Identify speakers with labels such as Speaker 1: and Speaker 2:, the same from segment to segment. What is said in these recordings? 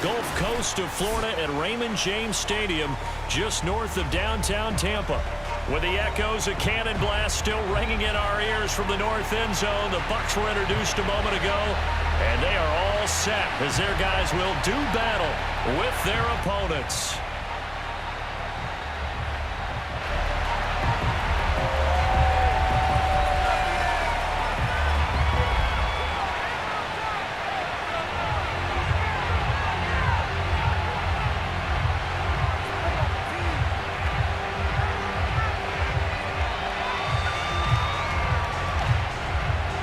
Speaker 1: Gulf Coast of Florida at Raymond James Stadium, just north of downtown Tampa. With the echoes of cannon blast still ringing in our ears from the north end zone, the Bucs were introduced a moment ago, and they are all set as their guys will do battle with their opponents.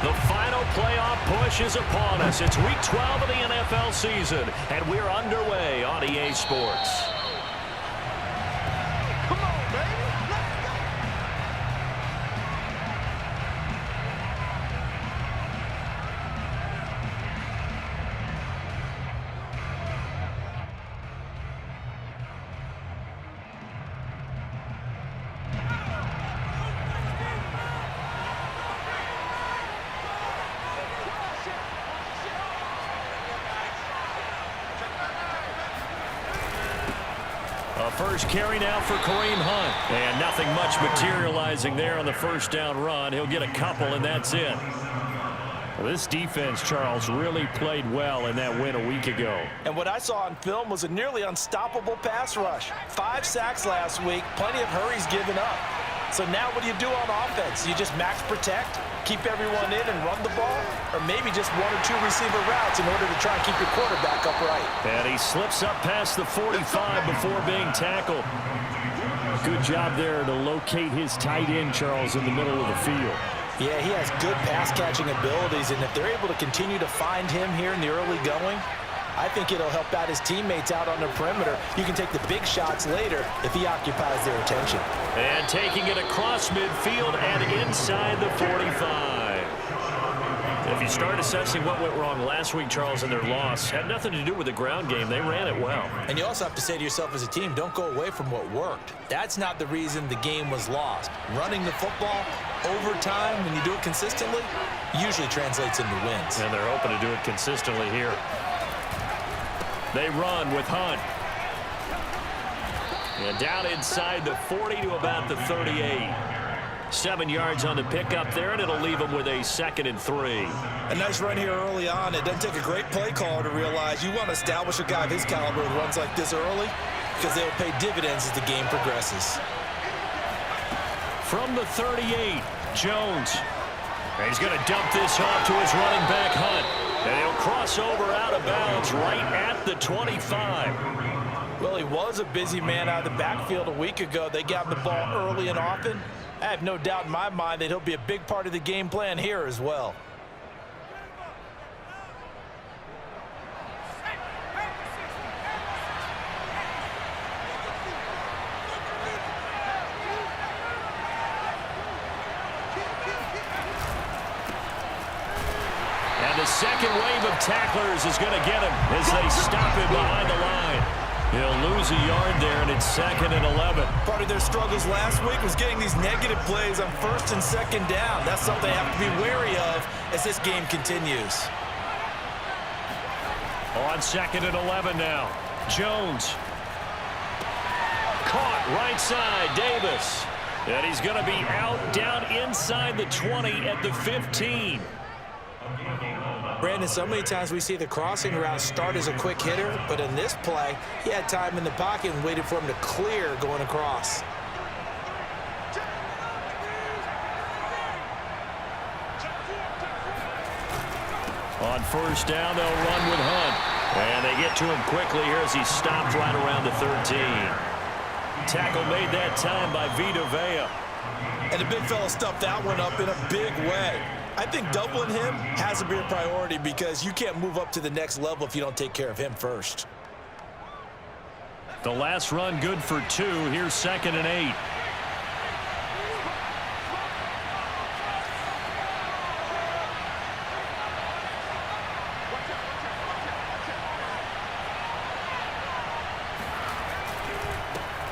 Speaker 1: The final playoff push is upon us. It's Week 12 of the NFL season, and we're underway on EA Sports. Come on, baby. First carry now for Kareem Hunt. And nothing much materializing there on the first down run. He'll get a couple, and that's it. Well, this defense, Charles, really played well in that win a week ago.
Speaker 2: And what I saw on film was a nearly unstoppable pass rush. 5 sacks last week, plenty of hurries given up. So now what do you do on offense? You just max protect, keep everyone in and run the ball, or maybe just 1 or 2 receiver routes in order to try and keep your quarterback upright.
Speaker 1: And he slips up past the 45 before being tackled. Good job there to locate his tight end, Charles, in the middle of the field.
Speaker 2: Yeah, he has good pass-catching abilities, and if they're able to continue to find him here in the early going, I think it'll help out his teammates out on the perimeter. You can take the big shots later if he occupies their attention.
Speaker 1: And taking it across midfield and inside the 45. If you start assessing what went wrong last week, Charles, in their loss, had nothing to do with the ground game. They ran it well.
Speaker 2: And you also have to say to yourself as a team, don't go away from what worked. That's not the reason the game was lost. Running the football over time, when you do it consistently, usually translates into wins.
Speaker 1: And they're hoping to do it consistently here. They run with Hunt. And down inside the 40 to about the 38. 7 yards on the pickup there, and it'll leave them with a 2nd and 3.
Speaker 2: A nice run here early on. It doesn't take a great play caller to realize you want to establish a guy of his caliber with runs like this early because they'll pay dividends as the game progresses.
Speaker 1: From the 38, Jones. And he's going to dump this off to his running back, Hunt. And he'll cross over out of bounds right at the 25.
Speaker 2: Well, he was a busy man out of the backfield a week ago. They got him the ball early and often. I have no doubt in my mind that he'll be a big part of the game plan here as well.
Speaker 1: The second wave of tacklers is going to get him as they stop him behind the line. He'll lose a yard there, and it's 2nd and 11.
Speaker 2: Part of their struggles last week was getting these negative plays on 1st and 2nd down. That's something they have to be wary of as this game continues.
Speaker 1: On 2nd and 11 now. Jones. Caught right side, Davis. And he's going to be out down inside the 20 at the 15.
Speaker 2: Brandon, so many times we see the crossing route start as a quick hitter, but in this play, he had time in the pocket and waited for him to clear going across.
Speaker 1: On 1st down, they'll run with Hunt. And they get to him quickly here as he stops right around the 13. Tackle made that time by Vita Vea.
Speaker 2: And the big fella stuffed that one up in a big way. I think doubling him has to be a priority because you can't move up to the next level if you don't take care of him first.
Speaker 1: The last run good for 2. Here's 2nd and 8.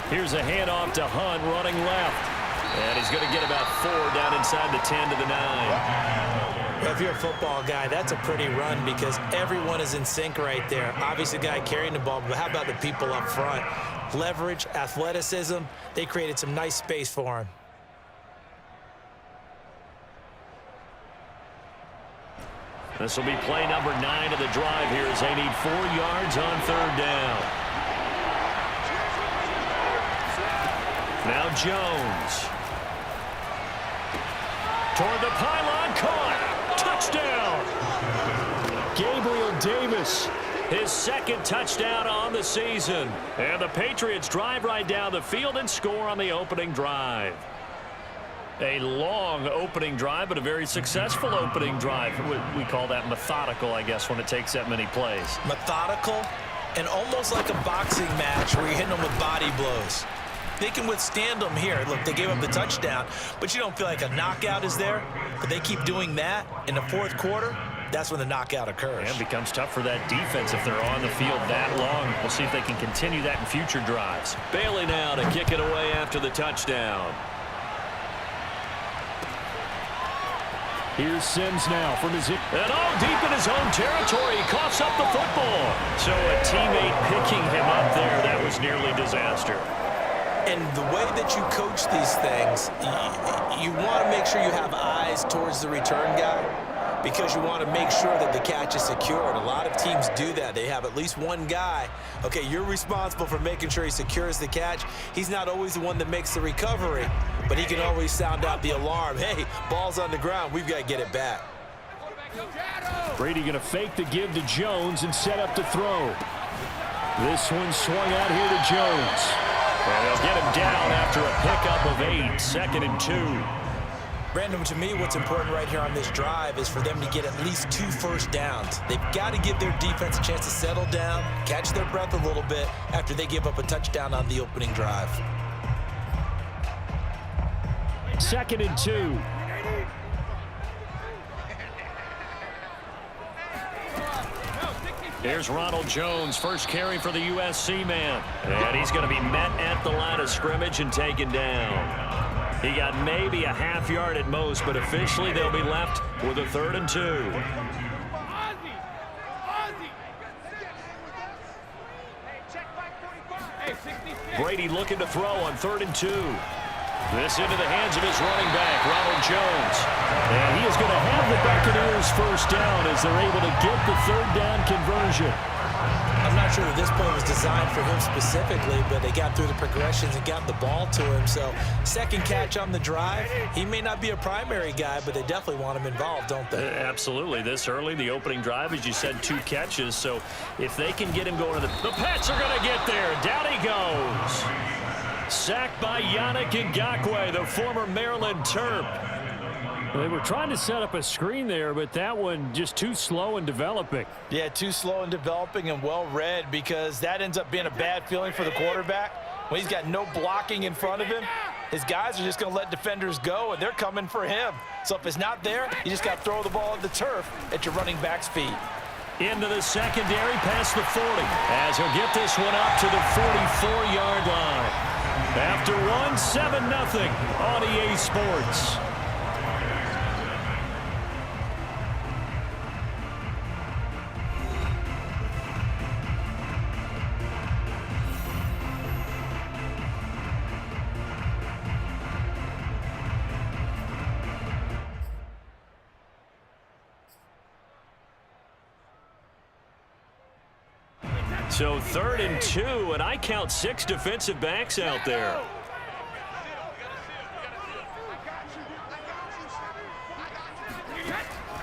Speaker 1: Here's a handoff to Hunt running left. And he's going to get about 4 down inside the 10 to the 9.
Speaker 2: If you're a football guy, that's a pretty run because everyone is in sync right there. Obviously, the guy carrying the ball, but how about the people up front? Leverage, athleticism, they created some nice space for him.
Speaker 1: This will be play number 9 of the drive here as they need 4 yards on 3rd down. Now Jones. Toward the pylon, caught. Touchdown. Gabriel Davis, his 2nd touchdown on the season. And the Patriots drive right down the field and score on the opening drive. A long opening drive, but a very successful opening drive. We call that methodical, I guess, when it takes that many plays.
Speaker 2: Methodical and almost like a boxing match where you're hitting them with body blows. They can withstand them here. Look, they gave up the touchdown, but you don't feel like a knockout is there. But they keep doing that in the 4th quarter. That's when the knockout occurs.
Speaker 1: And it becomes tough for that defense if they're on the field that long. We'll see if they can continue that in future drives. Bailey now to kick it away after the touchdown. Here's Sims now from his hip. And deep in his own territory, he coughs up the football. So a teammate picking him up there, that was nearly disaster.
Speaker 2: And the way that you coach these things, you want to make sure you have eyes towards the return guy because you want to make sure that the catch is secured. A lot of teams do that. They have at least one guy. Okay, you're responsible for making sure he secures the catch. He's not always the one that makes the recovery, but he can always sound out the alarm. Hey, ball's on the ground. We've got to get it back.
Speaker 1: Brady going to fake the give to Jones and set up to throw. This one swung out here to Jones. And they'll get him down after a pickup of 8, 2nd and 2.
Speaker 2: Brandon, to me, what's important right here on this drive is for them to get at least 2 first downs. They've got to give their defense a chance to settle down, catch their breath a little bit after they give up a touchdown on the opening drive.
Speaker 1: 2nd and 2. Here's Ronald Jones, first carry for the USC man. And he's going to be met at the line of scrimmage and taken down. He got maybe a half yard at most, but officially they'll be left with a 3rd and 2. Brady looking to throw on 3rd and 2. This into the hands of his running back, Ronald Jones. And he is going to have the Buccaneers first down as they're able to get the 3rd down conversion.
Speaker 2: I'm not sure that this play was designed for him specifically, but they got through the progressions and got the ball to him. So 2nd catch on the drive. He may not be a primary guy, but they definitely want him involved, don't they?
Speaker 1: Absolutely. This early, the opening drive, as you said, 2 catches. So if they can get him going, the Pats are going to get there. Down he goes. Sacked by Yannick Ngakoue, the former Maryland Terp. They were trying to set up a screen there, but that one just too slow in developing.
Speaker 2: Yeah, too slow in developing and well read because that ends up being a bad feeling for the quarterback. When he's got no blocking in front of him, his guys are just going to let defenders go, and they're coming for him. So if it's not there, you just got to throw the ball at the turf at your running back's feet.
Speaker 1: Into the secondary, past the 40, as he'll get this one up to the 44-yard line. After one, 7-0 on EA Sports. So 3rd and 2, and I count 6 defensive backs out there.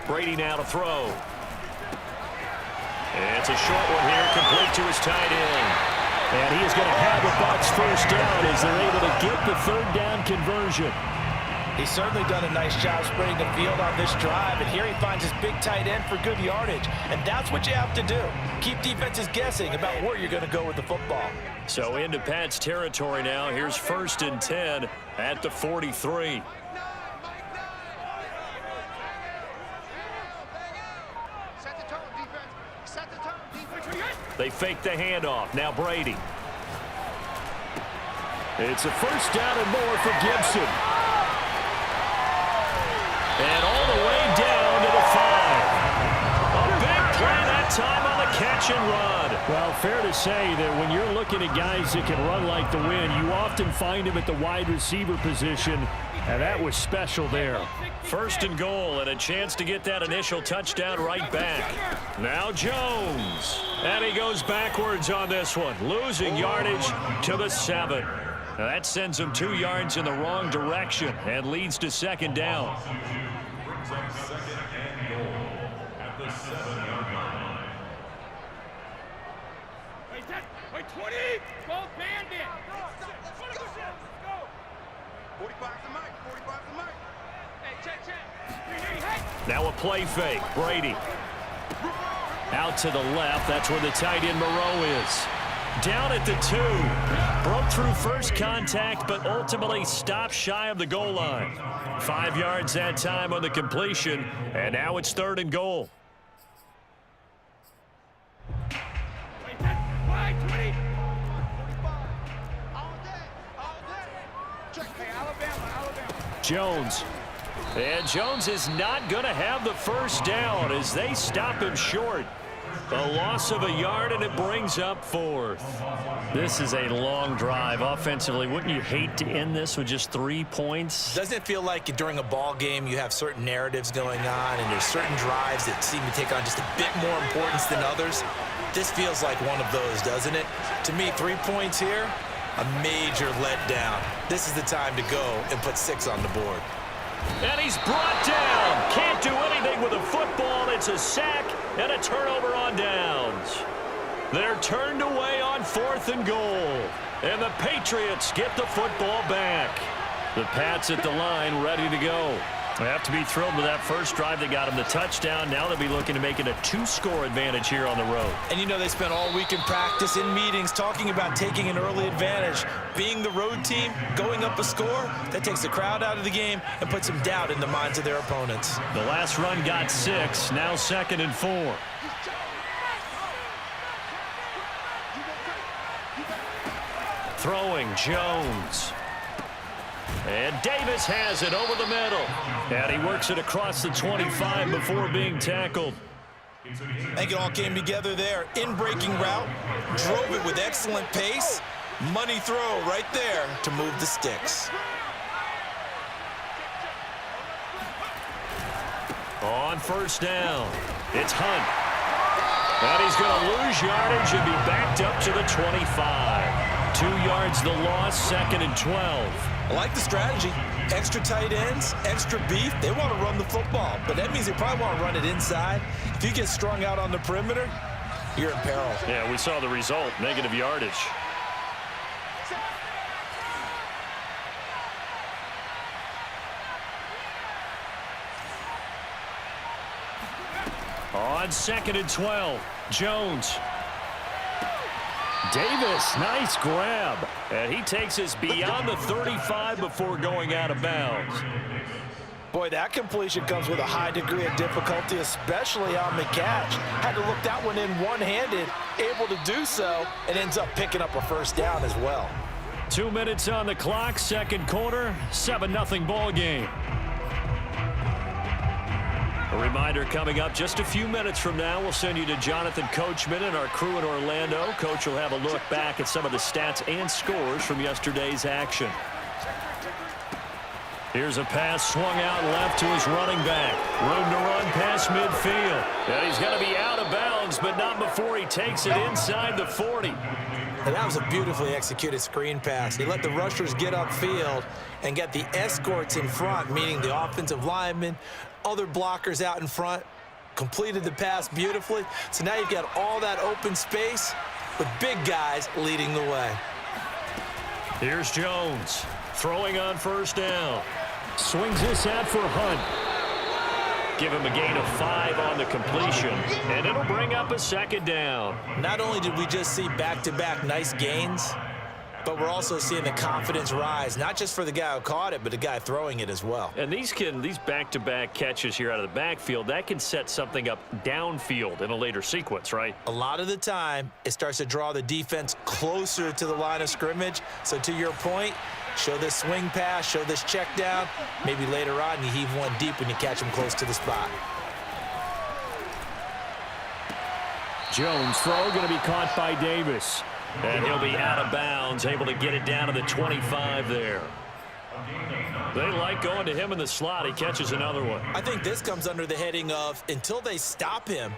Speaker 1: Brady now to throw. It's a short one here, complete to his tight end. And he is going to have the Bucs first down as they're able to get the 3rd down conversion.
Speaker 2: He's certainly done a nice job spreading the field on this drive, and here he finds his big tight end for good yardage. And that's what you have to do. Keep defenses guessing about where you're going to go with the football.
Speaker 1: So into Pat's territory now. Here's 1st and 10 at the 43. They fake the handoff. Now Brady. It's a first down and more for Gibson. And all the way down to the 5. catch and run. Well, fair to say that when you're looking at guys that can run like the wind, you often find them at the wide receiver position, and that was special there. First and goal, and a chance to get that initial touchdown right back. Now Jones. And he goes backwards on this one, losing yardage to the 7. Now that sends him 2 yards in the wrong direction and leads to second down.
Speaker 3: Second and goal at the 7-yard line.
Speaker 4: Wait, 20. Go, bandit. 45's the mic. 45's the mic. Hey, check.
Speaker 1: Now a play fake. Brady. Out to the left. That's where the tight end Moreau is. Down at the 2. Broke through first contact, but ultimately stopped shy of the goal line. 5 yards that time on the completion, and now it's 3rd and goal. Jones. And Jones is not going to have the first down as they stop him short. A loss of a yard, and it brings up 4th. This is a long drive offensively. Wouldn't you hate to end this with just 3 points?
Speaker 2: Doesn't it feel like during a ball game you have certain narratives going on and there's certain drives that seem to take on just a bit more importance than others? This feels like one of those, doesn't it? To me, 3 points here, a major letdown. This is the time to go and put 6 on the board.
Speaker 1: And he's brought down. Can't do anything with a football. It's a sack and a turnover on downs. They're turned away on 4th and goal. And the Patriots get the football back. The Pats at the line ready to go. They have to be thrilled with that first drive that got them the touchdown. Now they'll be looking to make it a 2-score advantage here on the road.
Speaker 2: And you know they spent all week in practice, in meetings, talking about taking an early advantage. Being the road team, going up a score, that takes the crowd out of the game and puts some doubt in the minds of their opponents.
Speaker 1: The last run got 6, now 2nd and 4. Throwing Jones. And Davis has it over the middle. And he works it across the 25 before being tackled.
Speaker 2: I think it all came together there. In-breaking route, drove it with excellent pace. Money throw right there to move the sticks.
Speaker 1: On first down, it's Hunt. And he's going to lose yardage and be backed up to the 25. 2 yards the loss, 2nd and 12.
Speaker 2: I like the strategy. Extra tight ends, extra beef. They want to run the football, but that means they probably want to run it inside. If you get strung out on the perimeter, you're in peril.
Speaker 1: Yeah, we saw the result, negative yardage. On 2nd and 12, Jones. Davis, nice grab. And he takes us beyond the 35 before going out of bounds.
Speaker 2: Boy, that completion comes with a high degree of difficulty, especially on the catch. Had to look that one in one-handed, able to do so, and ends up picking up a first down as well.
Speaker 1: 2 minutes on the clock, 2nd quarter, 7-0 ball game. A reminder coming up just a few minutes from now, we'll send you to Jonathan Coachman and our crew in Orlando. Coach will have a look back at some of the stats and scores from yesterday's action. Here's a pass swung out left to his running back. Room to run past midfield. And he's going to be out of bounds, but not before he takes it inside the 40.
Speaker 2: And that was a beautifully executed screen pass. He let the rushers get upfield and get the escorts in front, meaning the offensive linemen, other blockers out in front, completed the pass beautifully. So now you've got all that open space with big guys leading the way.
Speaker 1: Here's Jones throwing on first down. Swings this out for Hunt. Give him a gain of 5 on the completion, and it'll bring up a 2nd down.
Speaker 2: Not only did we just see back-to-back nice gains, but we're also seeing the confidence rise, not just for the guy who caught it, but the guy throwing it as well.
Speaker 1: And these back-to-back catches here out of the backfield, that can set something up downfield in a later sequence, right?
Speaker 2: A lot of the time, it starts to draw the defense closer to the line of scrimmage. So to your point, show this swing pass, show this check down. Maybe later on, you heave one deep when you catch them close to the spot.
Speaker 1: Jones' throw going to be caught by Davis. And he'll be out of bounds, able to get it down to the 25 there. They like going to him in the slot. He catches another one.
Speaker 2: I think this comes under the heading of until they stop him,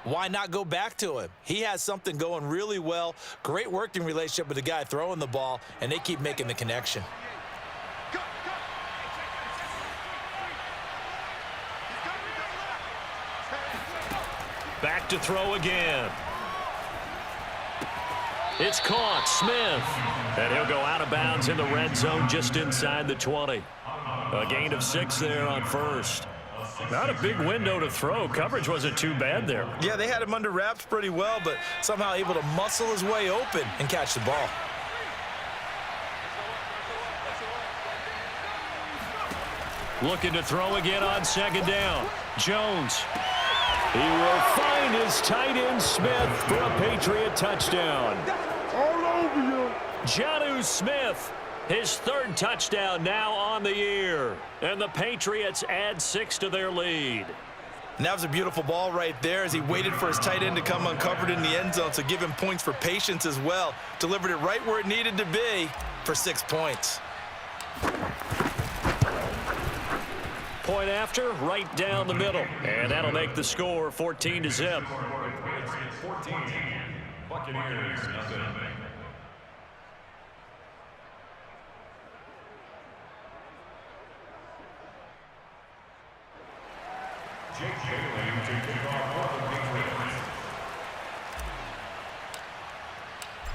Speaker 2: why not go back to him? He has something going really well. Great working relationship with the guy throwing the ball, and they keep making the connection.
Speaker 1: Back to throw again. It's caught, Smith. And he'll go out of bounds in the red zone just inside the 20. A gain of 6 there on first. Not a big window to throw. Coverage wasn't too bad there.
Speaker 2: Yeah, they had him under wraps pretty well, but somehow able to muscle his way open and catch the ball.
Speaker 1: Looking to throw again on second down. Jones. He will find his tight end Smith for a Patriot touchdown.
Speaker 4: All over you.
Speaker 1: Jonnu Smith, his 3rd touchdown now on the year. And the Patriots add 6 to their lead.
Speaker 2: And that was a beautiful ball right there as he waited for his tight end to come uncovered in the end zone, so give him points for patience as well. Delivered it right where it needed to be for 6 points.
Speaker 1: Point after, right down the middle. And that'll make the score 14-0.
Speaker 3: It's 14. Buccaneers, nothing.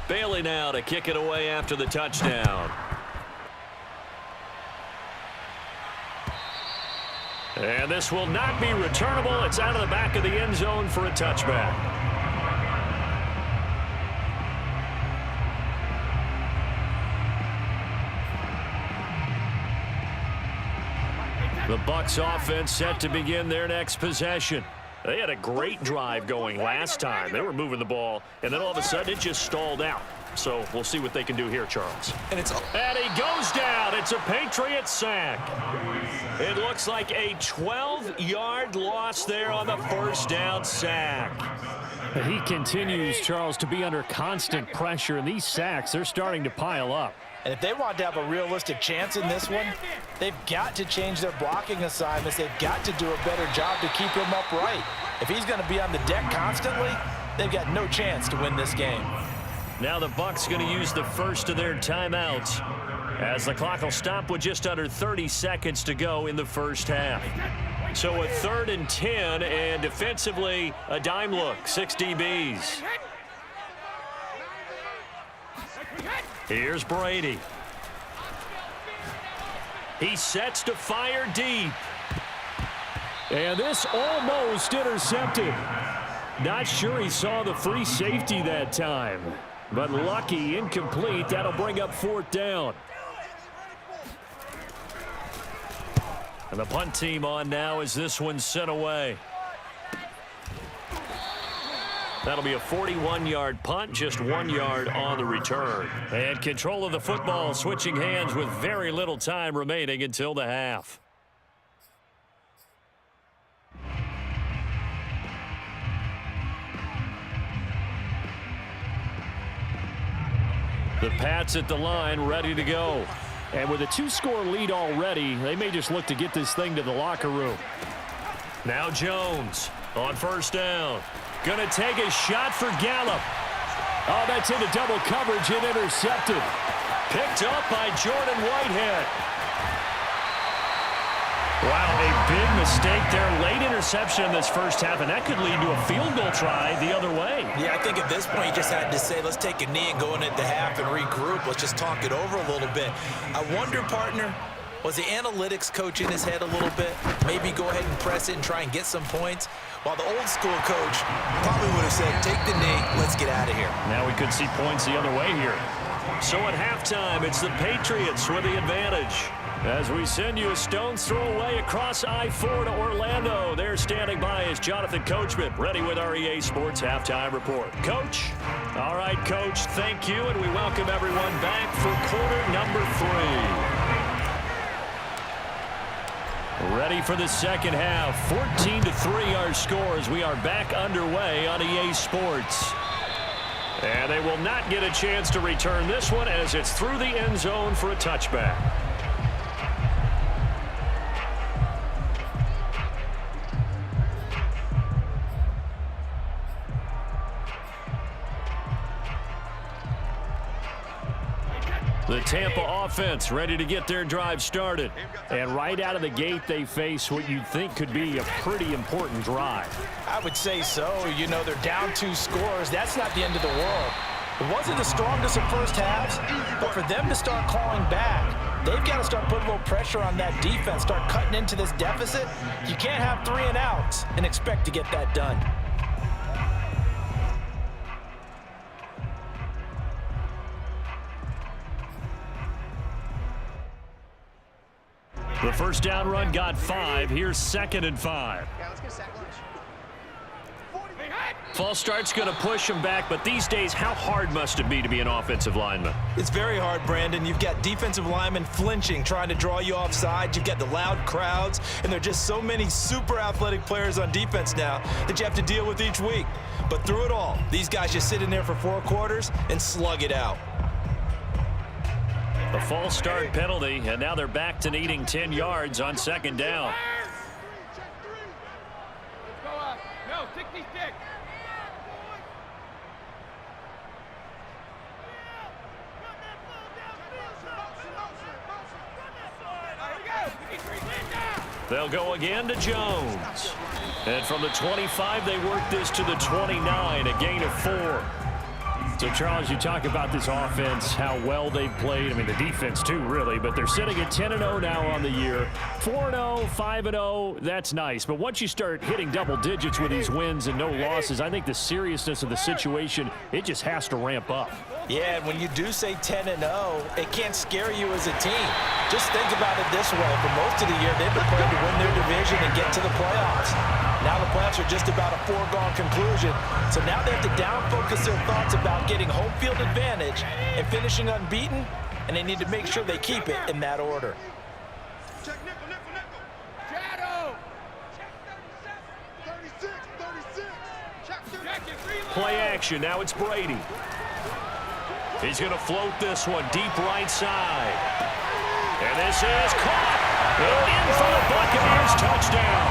Speaker 1: Bailey now to kick it away after the touchdown. And this will not be returnable. It's out of the back of the end zone for a touchback. The Bucs offense set to begin their next possession. They had a great drive going last time. They were moving the ball, and then all of a sudden it just stalled out. So we'll see what they can do here, Charles.
Speaker 2: And
Speaker 1: he goes down. It's a Patriot sack. It looks like a 12-yard loss there on the first down sack.
Speaker 5: He continues, Charles, to be under constant pressure, and these sacks, they're starting to pile up.
Speaker 2: And if they want to have a realistic chance in this one, they've got to change their blocking assignments. They've got to do a better job to keep him upright. If he's going to be on the deck constantly, they've got no chance to win this game.
Speaker 1: Now the Bucs going to use the first of their timeouts as the clock will stop with just under 30 seconds to go in the first half. So a 3rd and 10, and defensively a dime look, 6 DBs. Here's Brady. He sets to fire deep. And this almost intercepted. Not sure he saw the free safety that time. But lucky, incomplete. That'll bring up 4th down. And the punt team on now as this one's sent away. That'll be a 41-yard punt, just 1 yard on the return. And control of the football switching hands with very little time remaining until the half. The Pats at the line, ready to go.
Speaker 5: And with a 2-score lead already, they may just look to get this thing to the locker room.
Speaker 1: Now Jones on first down. Going to take a shot for Gallup. Oh, that's into double coverage and intercepted. Picked up by Jordan Whitehead. Wow, a big mistake there. Late interception in this first half, and that could lead to a field goal try the other way.
Speaker 2: Yeah, I think at this point you just had to say, let's take a knee and go in at the half and regroup. Let's just talk it over a little bit. I wonder, partner, was the analytics coach in his head a little bit? Maybe go ahead and press it and try and get some points? While the old school coach probably would have said, take the knee, let's get out of here.
Speaker 1: Now we could see points the other way here. So at halftime, it's the Patriots with the advantage. As we send you a stone's throw away across I-4 to Orlando. There standing by is Jonathan Coachman, ready with our EA Sports Halftime Report. Coach? All right, Coach, thank you, and we welcome everyone back for quarter number 3. Ready for the second half. 14-3 our score as we are back underway on EA Sports. And they will not get a chance to return this one as it's through the end zone for a touchback. The Tampa offense ready to get their drive started. And right out of the gate, they face what you'd think could be a pretty important drive.
Speaker 2: I would say so. You know, they're down 2 scores. That's not the end of the world. It wasn't the strongest of first halves, but for them to start clawing back, they've got to start putting a little pressure on that defense, start cutting into this deficit. You can't have 3 and outs and expect to get that done.
Speaker 1: The first down run got 5. Here's 2nd and 5.
Speaker 4: Yeah, let's get sack lunch.
Speaker 1: False start's going to push him back, but these days, how hard must it be to be an offensive lineman?
Speaker 2: It's very hard, Brandon. You've got defensive linemen flinching, trying to draw you offside. You've got the loud crowds, and there are just so many super athletic players on defense now that you have to deal with each week. But through it all, these guys just sit in there for 4 quarters and slug it out.
Speaker 1: A false start penalty, and now they're back to needing 10 yards on 2nd down.
Speaker 4: Go up. No, take these dicks.
Speaker 1: They'll go again to Jones. And from the 25, they work this to the 29, a gain of 4. So, Charles, you talk about this offense, how well they've played. I mean, the defense, too, really. But they're sitting at 10-0 now on the year. 4-0, 5-0, that's nice. But once you start hitting double digits with these wins and no losses, I think the seriousness of the situation, it just has to ramp up.
Speaker 2: Yeah, and when you do say 10-0, it can't scare you as a team. Just think about it this way. For most of the year, they've been playing to win their division and get to the playoffs. Now the playoffs are just about a foregone conclusion. So now they have to down-focus their thoughts about getting home field advantage and finishing unbeaten, and they need to make sure they keep it in that order.
Speaker 4: Check nickel, nickel, nickel. Shadow. Check 37. 36, 36. Check 36.
Speaker 1: Play action. Now it's Brady. He's going to float this one deep right side. And this is caught. In for the Buccaneers touchdown.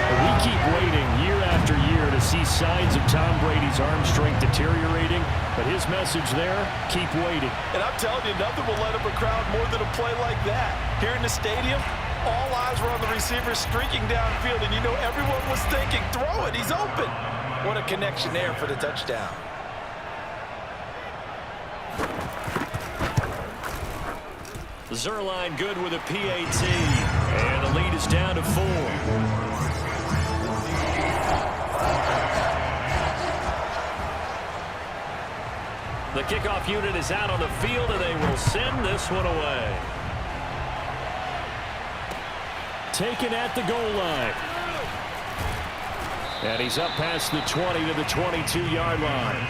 Speaker 1: We keep waiting year after year to see signs of Tom Brady's arm strength deteriorating, but his message there, keep waiting.
Speaker 2: And I'm telling you, nothing will let up a crowd more than a play like that. Here in the stadium, all eyes were on the receiver streaking downfield, and you know everyone was thinking, throw it, he's open. What a connection there for the touchdown.
Speaker 1: Zerline good with a PAT, and the lead is down to 4. The kickoff unit is out on the field, and they will send this one away. Taken at the goal line. And he's up past the 20 to the 22-yard line.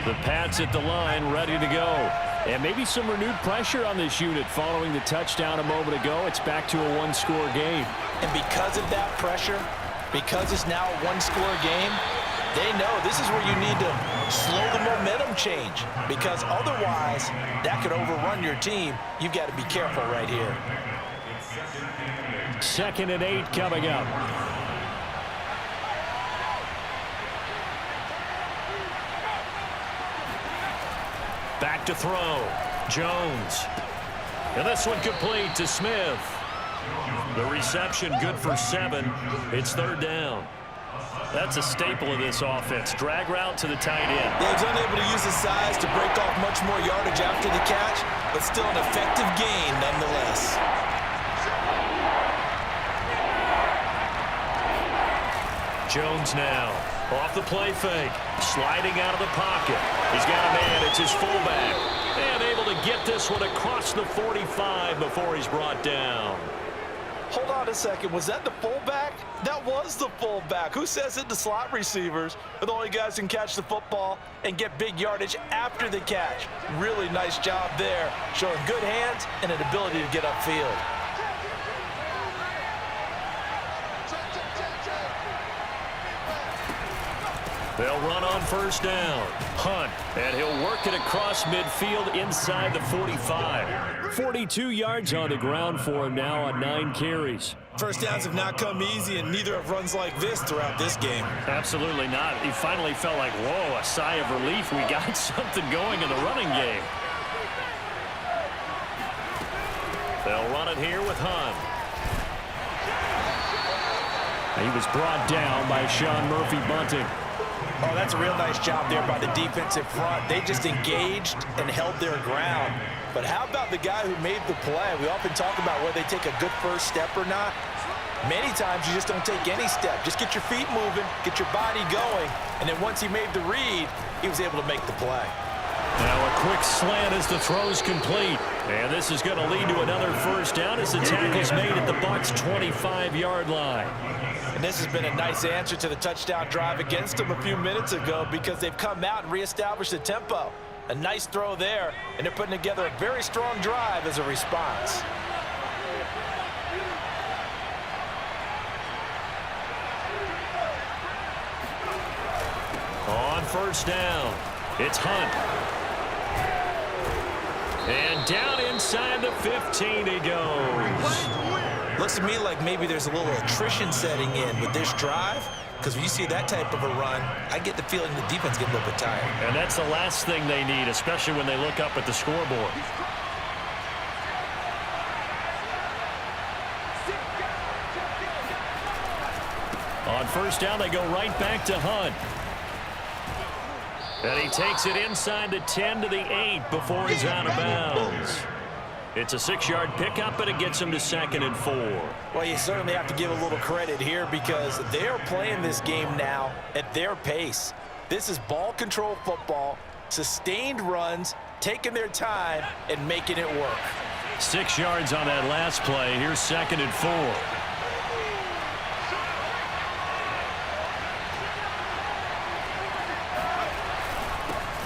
Speaker 1: The Pats at the line, ready to go. And maybe some renewed pressure on this unit following the touchdown a moment ago. It's back to a 1-score game.
Speaker 2: And because of that pressure, because it's now a 1-score game, they know this is where you need to slow the momentum change, because otherwise that could overrun your team. You've got to be careful right here.
Speaker 1: 2nd and 8 coming up. Back to throw. Jones. And this one complete to Smith. The reception good for 7. It's 3rd down. That's a staple of this offense. Drag route to the tight end.
Speaker 2: Yeah, he's unable to use his size to break off much more yardage after the catch, but still an effective gain nonetheless.
Speaker 1: Jones now. Off the play fake. Sliding out of the pocket. He's got a man. It's his fullback. And able to get this one across the 45 before he's brought down.
Speaker 2: Hold on a second. Was that the fullback? That was the fullback. Who says it? The slot receivers are the only guys who can catch the football and get big yardage after the catch. Really nice job there, showing good hands and an ability to get upfield.
Speaker 1: They'll run on first down. Hunt, and he'll work it across midfield inside the 45. 42 yards on the ground for him now on 9 carries.
Speaker 2: First downs have not come easy, and neither have runs like this throughout this game.
Speaker 1: Absolutely not. He finally felt like, whoa, a sigh of relief. We got something going in the running game. They'll run it here with Hunt. He was brought down by Sean Murphy-Bunting.
Speaker 2: Oh, that's a real nice job there by the defensive front. They just engaged and held their ground. But how about the guy who made the play? We often talk about whether they take a good first step or not. Many times you just don't take any step. Just get your feet moving, get your body going, and then once he made the read, he was able to make the play.
Speaker 1: Now a quick slant as the throw's complete. And this is going to lead to another first down as the tackle's made at the Bucs' 25-yard line.
Speaker 2: And this has been a nice answer to the touchdown drive against them a few minutes ago because they've come out and reestablished the tempo. A nice throw there, and they're putting together a very strong drive as a response.
Speaker 1: On first down, it's Hunt. And down inside the 15 he goes.
Speaker 2: Looks to me like maybe there's a little attrition setting in with this drive, because when you see that type of a run, I get the feeling the defense getting a little bit tired.
Speaker 1: And that's the last thing they need, especially when they look up at the scoreboard. On first down, they go right back to Hunt. And he takes it inside the 10 to the 8 before he's out of bounds. It's a 6-yard pickup, but it gets him to 2nd and 4.
Speaker 2: Well, you certainly have to give a little credit here because they're playing this game now at their pace. This is ball control football, sustained runs, taking their time, and making it work.
Speaker 1: 6 yards on that last play. Here's 2nd and 4.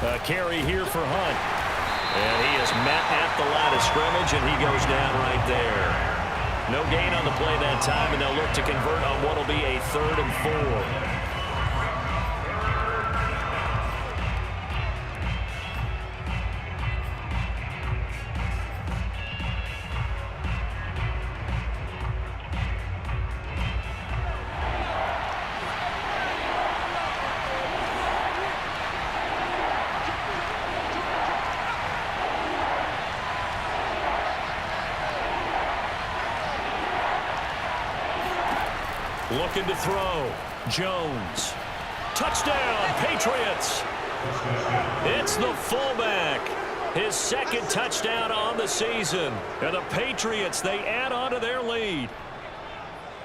Speaker 1: A carry here for Hunt. And he is met at the line of scrimmage, and he goes down right there. No gain on the play that time, and they'll look to convert on what will be a 3rd and 4. Looking to throw. Jones. Touchdown, Patriots. It's the fullback. His 2nd touchdown on the season. And the Patriots, they add on to their lead.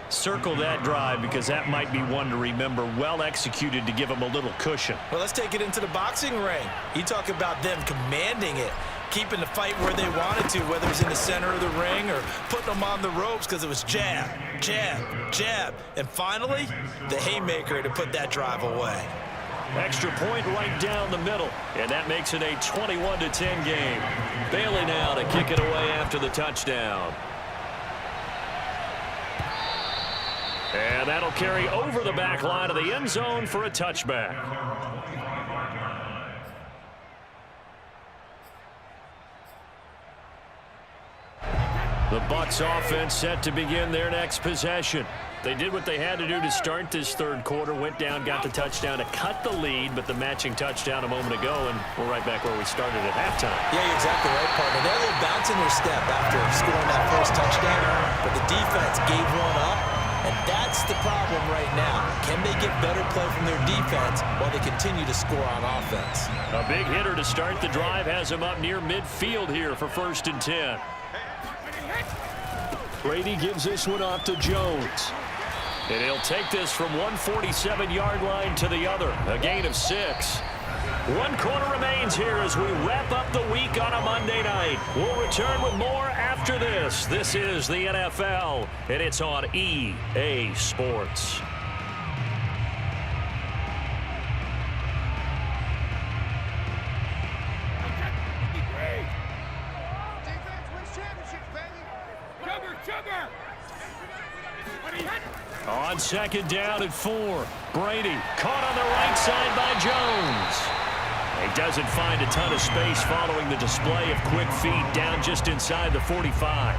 Speaker 1: Circle that drive because that might be one to remember. Well executed to give them a little cushion.
Speaker 2: Well, let's take it into the boxing ring. You talk about them commanding it, keeping the fight where they wanted to, whether it's in the center of the ring or putting them on the ropes because it was jab, jab, jab. And finally, the haymaker to put that drive away.
Speaker 1: Extra point right down the middle, and that makes it a 21-10 game. Bailey now to kick it away after the touchdown. And that'll carry over the back line of the end zone for a touchback. The Bucs offense set to begin their next possession. They did what they had to do to start this 3rd quarter, went down, got the touchdown to cut the lead, but the matching touchdown a moment ago, and we're right back where we started at halftime.
Speaker 2: Yeah, you're exactly right, partner. They had a little bounce in their step after scoring that first touchdown, but the defense gave one up, and that's the problem right now. Can they get better play from their defense while they continue to score on offense?
Speaker 1: A big hitter to start the drive has him up near midfield here for 1st and 10. Brady gives this one off to Jones. And he'll take this from 147-yard line to the other. A gain of 6. One quarter remains here as we wrap up the week on a Monday night. We'll return with more after this. This is the NFL, and it's on EA Sports. On second down at 4, Brady caught on the right side by Jones. He doesn't find a ton of space following the display of quick feet down just inside the 45.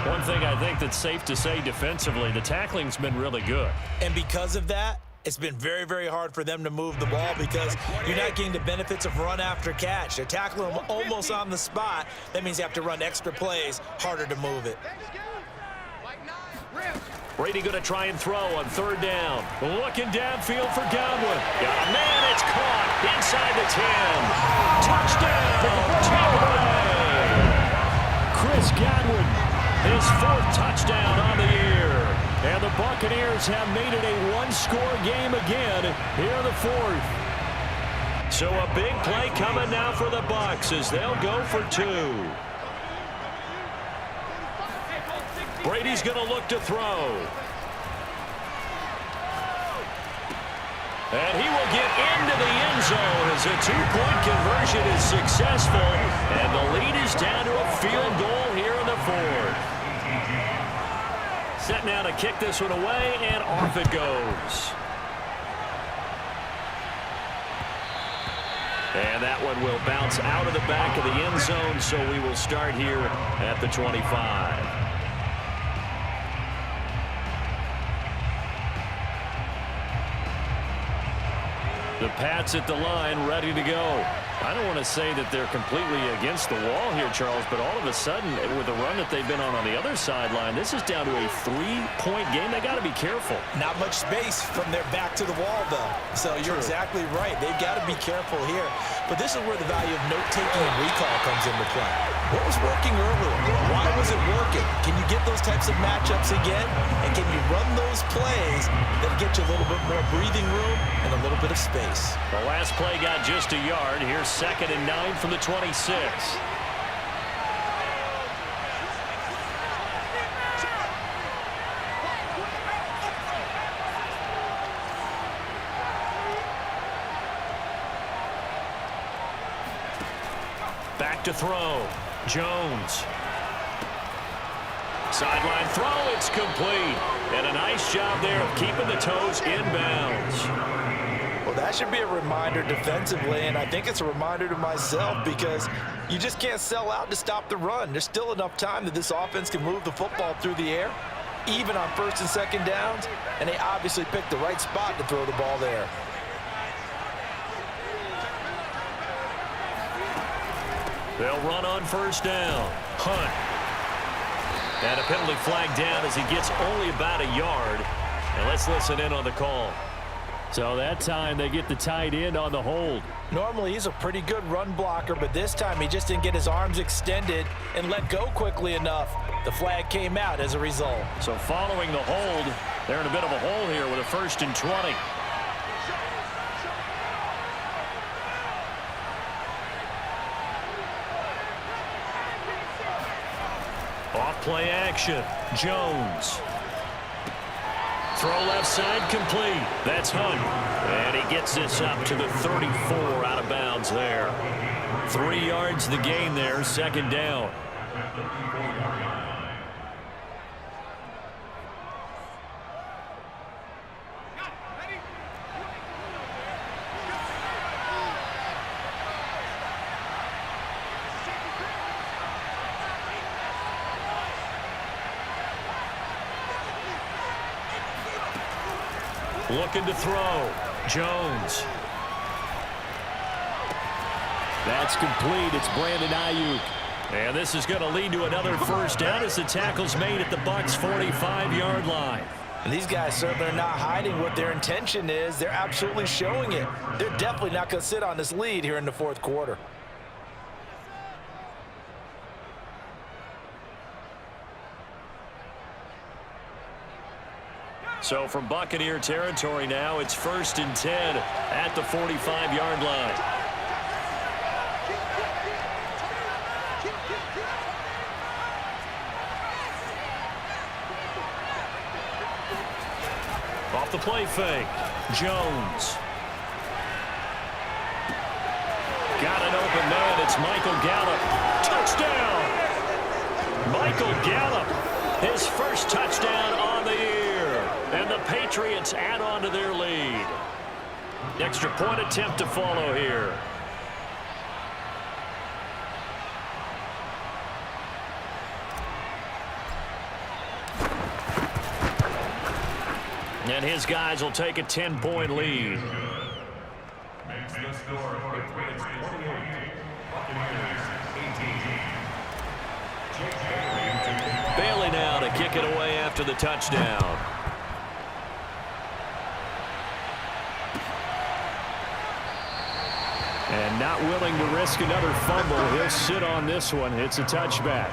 Speaker 1: One thing I think that's safe to say defensively, the tackling's been really good.
Speaker 2: And because of that, it's been very, very hard for them to move the ball because you're not getting the benefits of run after catch. They're tackling them almost on the spot. That means you have to run extra plays, harder to move it.
Speaker 1: Brady going to try and throw on third down. Looking downfield for Godwin. Got a man, it's caught inside the 10. Touchdown, Tampa Bay. Chris Godwin, his 4th touchdown on the year. And the Buccaneers have made it a one-score game again here in the 4th. So a big play coming now for the Bucs as they'll go for 2. Brady's going to look to throw. And he will get into the end zone as a 2-point conversion is successful. And the lead is down to a field goal here in the 4th. Set now to kick this one away, and off it goes. And that one will bounce out of the back of the end zone, so we will start here at the 25. The Pats at the line, ready to go. I don't want to say that they're completely against the wall here, Charles, but all of a sudden, with the run that they've been on the other sideline, this is down to a 3-point game. They got to be careful.
Speaker 2: Not much space from their back to the wall, though. So you're exactly right. They've got to be careful here. But this is where the value of note-taking and recall comes into play. What was working earlier? Why was it working? Can you get those types of matchups again? And can you run those plays that get you a little bit more breathing room and a little bit of space?
Speaker 1: The last play got just a yard. Here's 2nd and 9 from the 26. Back to throw. Jones. Sideline throw, it's complete. And a nice job there of keeping the toes in bounds.
Speaker 2: Well, that should be a reminder defensively, and I think it's a reminder to myself because you just can't sell out to stop the run. There's still enough time that this offense can move the football through the air, even on 1st and 2nd downs, and they obviously picked the right spot to throw the ball there.
Speaker 1: They'll run on 1st down. Hunt. And a penalty flag down as he gets only about a yard. And let's listen in on the call.
Speaker 5: So that time they get the tight end on the hold.
Speaker 2: Normally he's a pretty good run blocker, but this time he just didn't get his arms extended and let go quickly enough. The flag came out as a result.
Speaker 1: So following the hold, they're in a bit of a hole here with a 1st and 20. Off play action. Jones. Throw left side complete. That's Hunt. And he gets this up to the 34 out of bounds there. 3 yards the gain there, 2nd down. Looking to throw. Jones.
Speaker 5: That's complete. It's Brandon Ayuk.
Speaker 1: And this is going to lead to another 1st down as the tackle's made at the Bucs' 45-yard line.
Speaker 2: And these guys certainly are not hiding what their intention is. They're absolutely showing it. They're definitely not going to sit on this lead here in the 4th quarter.
Speaker 1: So from Buccaneer territory now, it's 1st and 10 at the 45-yard line. Off the play fake, Jones. Got an open man. It's Michael Gallup. Touchdown! Michael Gallup, his first touchdown on the year. And the Patriots add on to their lead. Extra point attempt to follow here. And his guys will take a 10-point lead.
Speaker 3: Makes the score. Patriots 28. Buccaneers 18.
Speaker 1: Bailey now to kick it away after the touchdown. And not willing to risk another fumble. He'll sit on this one. It's a touchback.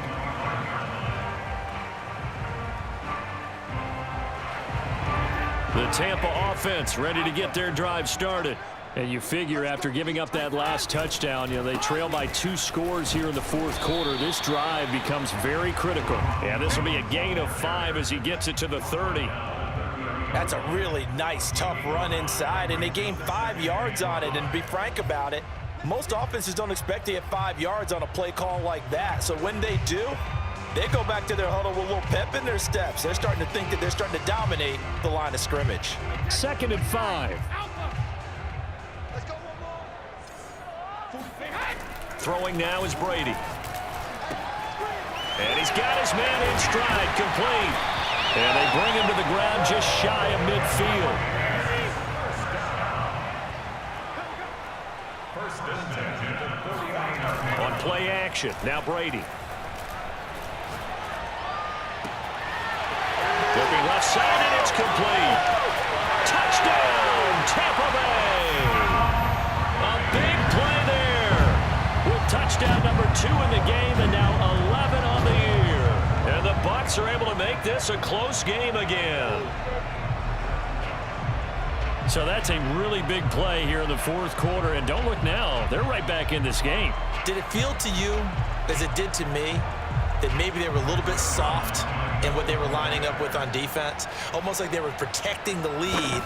Speaker 1: The Tampa offense ready to get their drive started. And you figure after giving up that last touchdown, they trail by 2 scores here in the 4th quarter. This drive becomes very critical. Yeah, this will be a gain of 5 as he gets it to the 30.
Speaker 2: That's a really nice, tough run inside, and they gained 5 yards on it. And to be frank about it, most offenses don't expect to get 5 yards on a play call like that. So when they do, they go back to their huddle with a little pep in their steps. They're starting to think that they're starting to dominate the line of scrimmage.
Speaker 5: 2nd and 5.
Speaker 1: Throwing now is Brady. And he's got his man in stride, complete. And they bring him to the ground just shy of midfield. On play action, now Brady. Looking left side, and it's complete. Touchdown, Tampa Bay. A big play there. With touchdown number 2 in the game, and now 11 on the year. And the Bucs are able to make this a close game again. So that's a really big play here in the 4th quarter. And don't look now, they're right back in this game.
Speaker 2: Did it feel to you, as it did to me, that maybe they were a little bit soft in what they were lining up with on defense? Almost like they were protecting the lead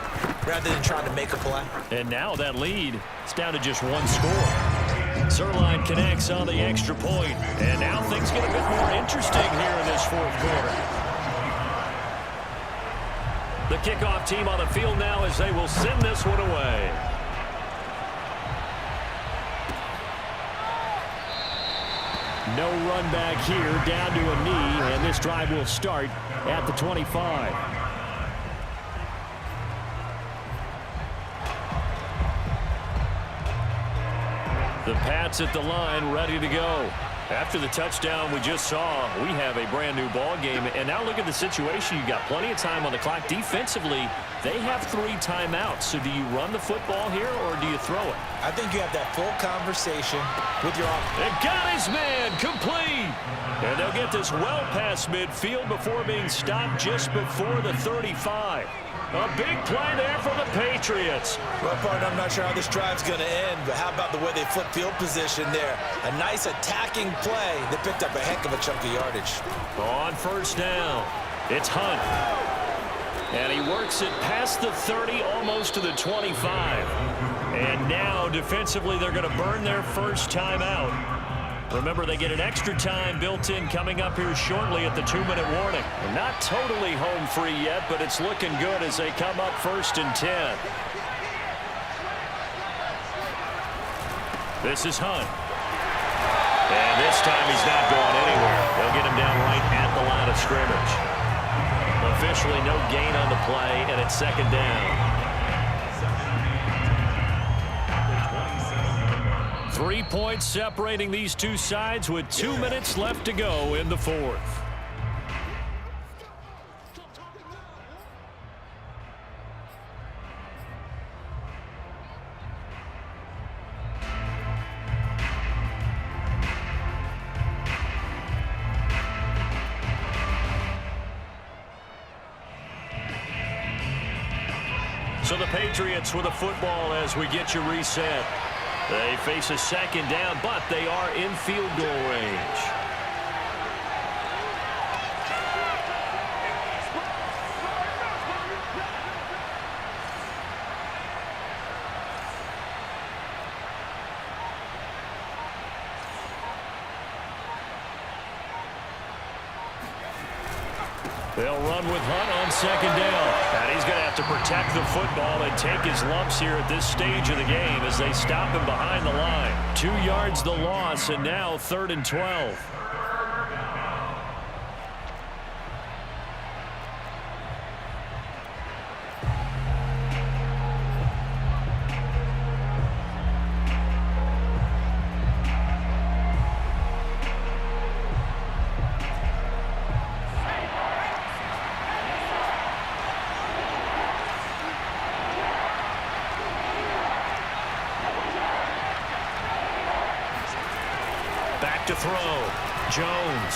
Speaker 2: rather than trying to make a play.
Speaker 1: And now that lead is down to just 1 score. Zerline connects on the extra point. And now things get a bit more interesting here in this 4th quarter. The kickoff team on the field now as they will send this one away. No run back here, down to a knee, and this drive will start at the 25. The Pats at the line, ready to go. After the touchdown we just saw, we have a brand new ball game. And now look at the situation. You've got plenty of time on the clock. Defensively, they have 3 timeouts. So do you run the football here or do you throw it?
Speaker 2: I think you have that full conversation with your offense.
Speaker 1: And got his man complete. And they'll get this well past midfield before being stopped just before the 35. A big play there for the Patriots.
Speaker 2: Well, partner, I'm not sure how this drive's going to end, but how about the way they flip field position there? A nice attacking play that picked up a heck of a chunk of yardage.
Speaker 1: On 1st down, it's Hunt. And he works it past the 30, almost to the 25. And now, defensively, they're going to burn their first timeout. Remember, they get an extra time built in coming up here shortly at the 2-minute warning. They're not totally home free yet, but it's looking good as they come up 1st and 10. This is Hunt. And this time he's not going anywhere. They'll get him down right at the line of scrimmage. Officially no gain on the play, and it's 2nd down. 3 points separating these two sides with 2 minutes left to go in the 4th. the Patriots with a football as we get you reset. They face a second down, but they are in field goal range. They'll run with Hunt on second down. And he's going to have to protect the football and take his lumps here at this stage of the game as they stop him behind the line. 2 yards the loss, and now 3rd and 12. Back to throw. Jones.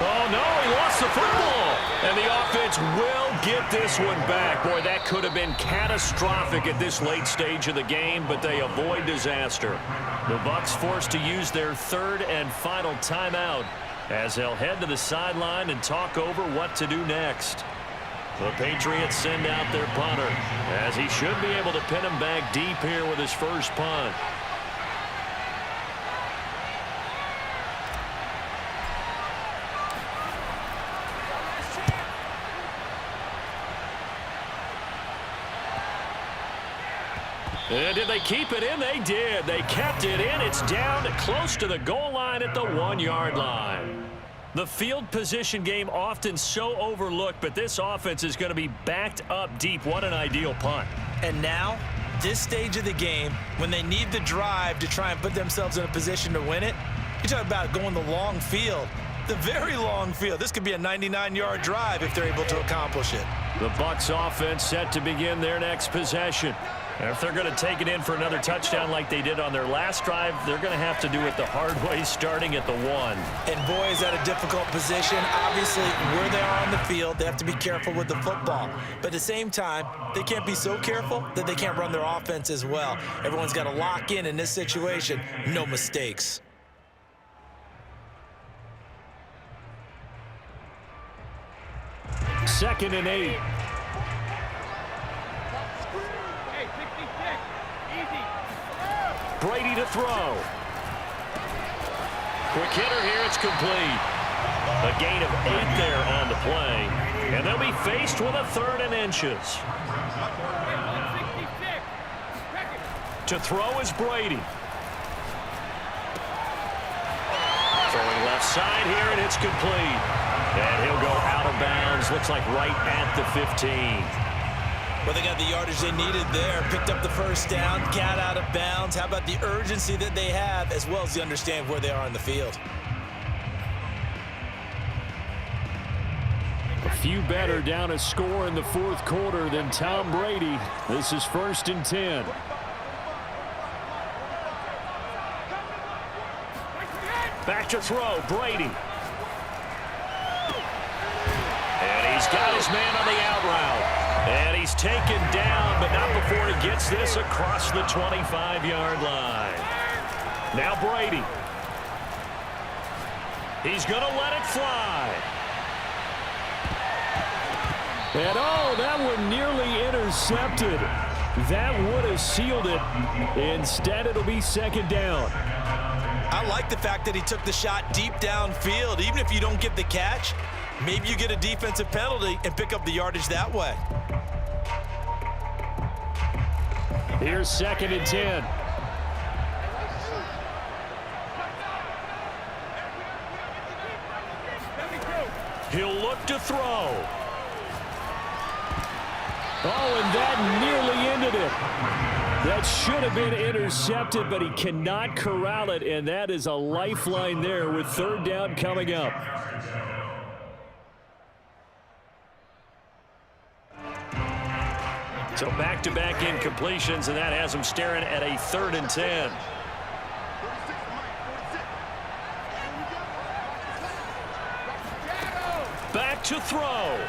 Speaker 1: Oh, no, he lost the football. And the offense will get this one back. Boy, that could have been catastrophic at this late stage of the game, but they avoid disaster. The Bucs forced to use their 3rd and final timeout as they'll head to the sideline and talk over what to do next. The Patriots send out their punter as he should be able to pin him back deep here with his first punt. And did they keep it in? They did. They kept it in. It's down close to the goal line at the 1-yard line. The field position game often so overlooked, but this offense is going to be backed up deep. What an ideal punt.
Speaker 2: And now, this stage of the game, when they need the drive to try and put themselves in a position to win it, you talk about going the long field, the very long field. This could be a 99-yard drive if they're able to accomplish it.
Speaker 1: The Bucs offense set to begin their next possession. And if they're going to take it in for another touchdown like they did on their last drive, they're going to have to do it the hard way, starting at the 1.
Speaker 2: And boy, is that a difficult position. Obviously, where they are on the field, they have to be careful with the football. But at the same time, they can't be so careful that they can't run their offense as well. Everyone's got to lock in this situation. No mistakes.
Speaker 5: Second and 8.
Speaker 1: Brady to throw. Quick hitter here. It's complete. A gain of 8 there on the play. And they'll be faced with a 3rd and inches. To throw is Brady. Throwing left side here, and it's complete. And he'll go out of bounds. Looks like right at the 15.
Speaker 2: Well, they got the yardage they needed there. Picked up the first down, got out of bounds. How about the urgency that they have, as well as the understand where they are on the field?
Speaker 5: A few better down a score in the 4th quarter than Tom Brady. This is 1st and 10.
Speaker 1: Back to throw, Brady. And he's got his man on the out route. And he's taken down, but not before he gets this across the 25-yard line. Now Brady. He's going to let it fly.
Speaker 5: And oh, that one nearly intercepted. That would have sealed it. Instead, it'll be 2nd down.
Speaker 2: I like the fact that he took the shot deep downfield. Even if you don't get the catch, maybe you get a defensive penalty and pick up the yardage that way.
Speaker 5: Here's 2nd and 10.
Speaker 1: He'll look to throw.
Speaker 5: Oh, and that nearly ended it. That should have been intercepted, but he cannot corral it, and that is a lifeline there with 3rd down coming up.
Speaker 1: So back-to-back incompletions, and that has him staring at a 3rd and 10. Back to throw.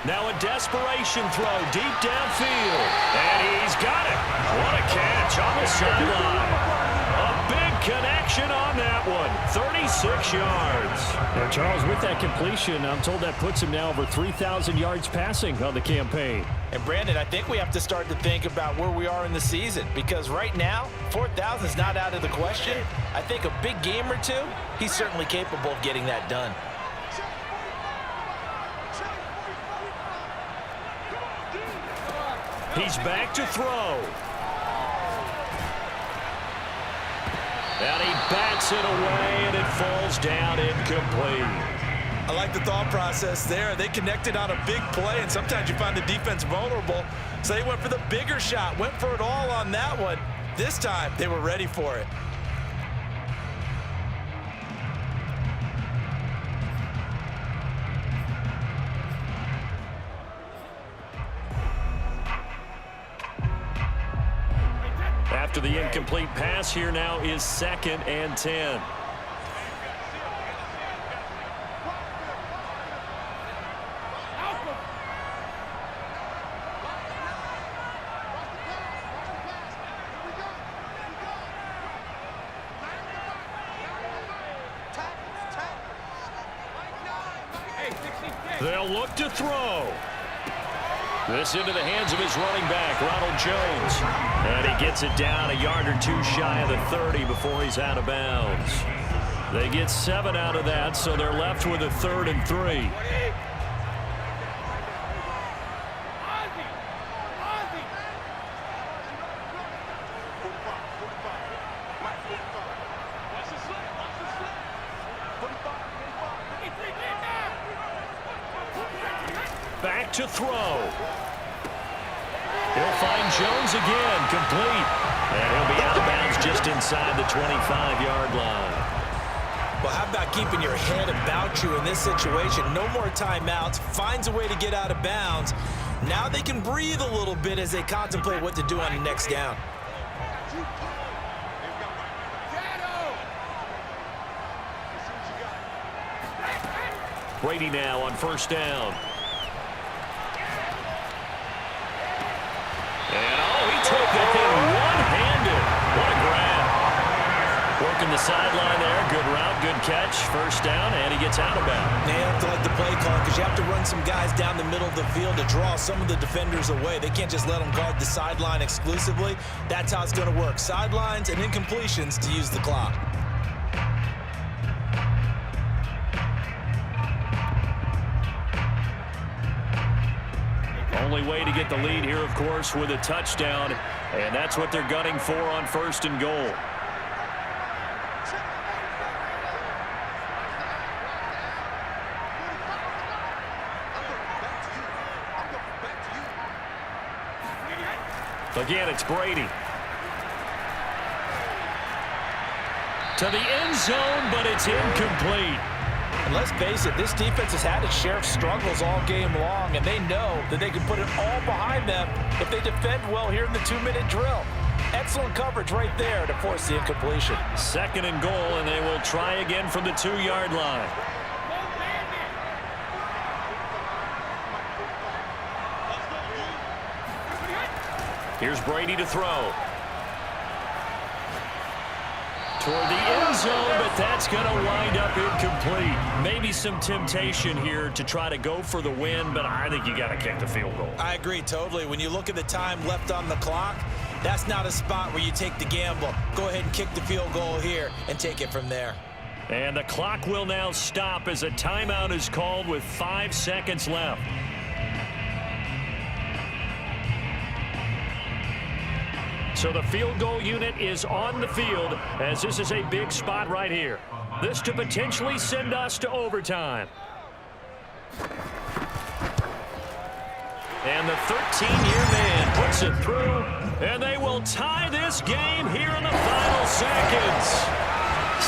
Speaker 1: Now a desperation throw deep downfield. And he's got it. What a catch on the sideline. A big connection on that one. 36 yards.
Speaker 5: Now, Charles, with that completion, I'm told that puts him now over 3,000 yards passing on the campaign.
Speaker 2: And, Brandon, I think we have to start to think about where we are in the season, because right now, 4,000 is not out of the question. I think a big game or two, he's certainly capable of getting that done.
Speaker 1: He's back to throw. And he bats it away, and it falls down incomplete.
Speaker 2: I like the thought process there. They connected on a big play, and sometimes you find the defense vulnerable. So they went for the bigger shot, went for it all on that one. This time, they were ready for it.
Speaker 1: After the incomplete pass, here now is 2nd and 10. They'll look to throw. This into the hands of his running back, Ronald Jones. And he gets it down a yard or two shy of the 30 before he's out of bounds. They get 7 out of that, so they're left with a 3rd and 3. Back to throw. He'll find Jones again, complete. And he'll be out of bounds just inside the 25-yard line.
Speaker 2: Well, how about keeping your head about you in this situation? No more timeouts. Finds a way to get out of bounds. Now they can breathe a little bit as they contemplate what to do on the next down.
Speaker 1: Brady now on 1st down. And he took that thing one-handed. What a grab. Working the sideline there. Good route, good catch. 1st down, and he gets out of bounds.
Speaker 2: They have to like the play call because you have to run some guys down the middle of the field to draw some of the defenders away. They can't just let them guard the sideline exclusively. That's how it's going to work. Sidelines and incompletions to use the clock.
Speaker 1: Only way to get the lead here, of course, with a touchdown. And that's what they're gunning for on 1st and goal. Again, it's Brady. To the end zone, but it's incomplete.
Speaker 2: And let's face it, this defense has had its share of struggles all game long, and they know that they can put it all behind them if they defend well here in the 2-minute drill. Excellent coverage right there to force the incompletion.
Speaker 1: 2nd and goal, and they will try again from the 2-yard line. Here's Brady to throw. Toward the end zone, but that's going to wind up incomplete. Maybe some temptation here to try to go for the win, but I think you got to kick the field goal.
Speaker 2: I agree totally. When you look at the time left on the clock, that's not a spot where you take the gamble. Go ahead and kick the field goal here and take it from there.
Speaker 1: And the clock will now stop as a timeout is called with 5 seconds left. So the field goal unit is on the field as this is a big spot right here. This to potentially send us to overtime. And the 13-year man puts it through, and they will tie this game here in the final seconds.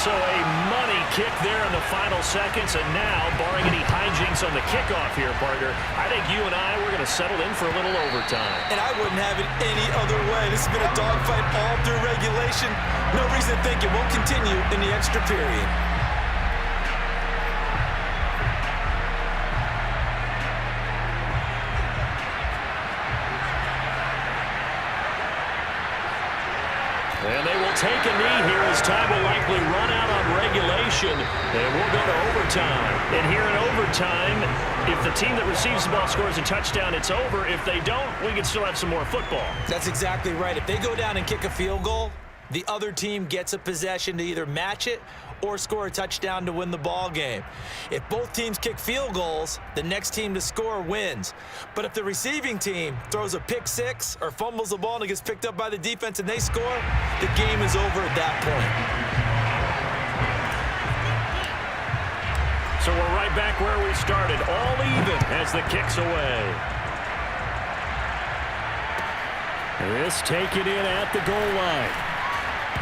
Speaker 1: So a money kick there in the final seconds, and now, barring any hijinks on the kickoff here, partner, I think you and I, we're going to settle in for a little overtime.
Speaker 2: And I wouldn't have it any other way. This has been a dogfight all through regulation. No reason to think it won't continue in the extra period.
Speaker 1: take a knee here as time will likely run out on regulation, and we'll go to overtime. And here in overtime, if the team that receives the ball scores a touchdown, it's over. If they don't, we can still have some more football.
Speaker 2: That's exactly right. If they go down and kick a field goal, the other team gets a possession to either match it or score a touchdown to win the ball game. If both teams kick field goals, the next team to score wins. But if the receiving team throws a pick six or fumbles the ball and it gets picked up by the defense and they score, the game is over at that point.
Speaker 1: So we're right back where we started, all even as the kick's away.
Speaker 5: This taken in at the goal line.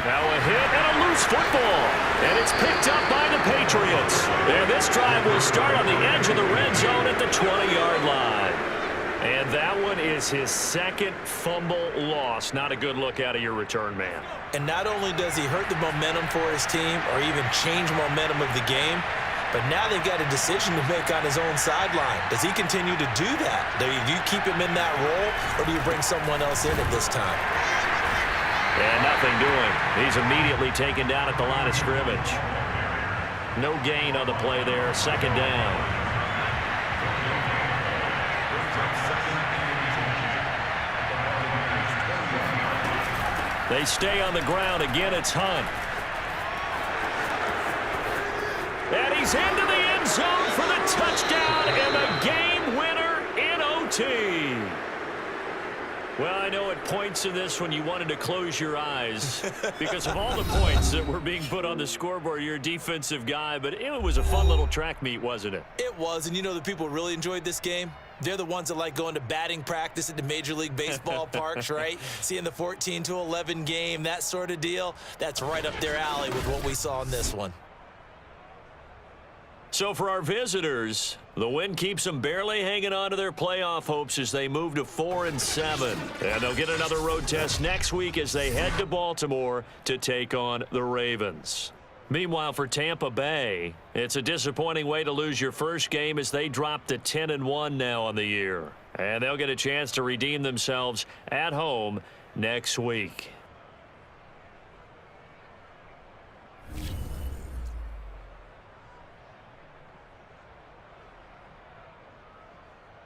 Speaker 1: Now a hit and a loose football. And it's picked up by the Patriots. And this drive will start on the edge of the red zone at the 20-yard line. And that one is his second fumble loss. Not a good look out of your return man.
Speaker 2: And not only does he hurt the momentum for his team or even change momentum of the game, but now they've got a decision to make on his own sideline. Does he continue to do that? Do you keep him in that role, or do you bring someone else in at this time?
Speaker 1: And nothing doing. He's immediately taken down at the line of scrimmage. No gain on the play there. Second down. They stay on the ground. Again, it's Hunt. And he's into the end zone for the touchdown and the game winner in OT. Well, I know at points in this when you wanted to close your eyes because of all the points that were being put on the scoreboard. You're a defensive guy, but it was a fun little track meet, wasn't it?
Speaker 2: It was, and you know the people who really enjoyed this game? They're the ones that like going to batting practice at the Major League Baseball parks, right? Seeing the 14-11 game, that sort of deal. That's right up their alley with what we saw in this one.
Speaker 1: So for our visitors, the win keeps them barely hanging on to their playoff hopes as they move to 4-7. And they'll get another road test next week as they head to Baltimore to take on the Ravens. Meanwhile, for Tampa Bay, it's a disappointing way to lose your first game as they drop to 10-1 now on the year. And they'll get a chance to redeem themselves at home next week.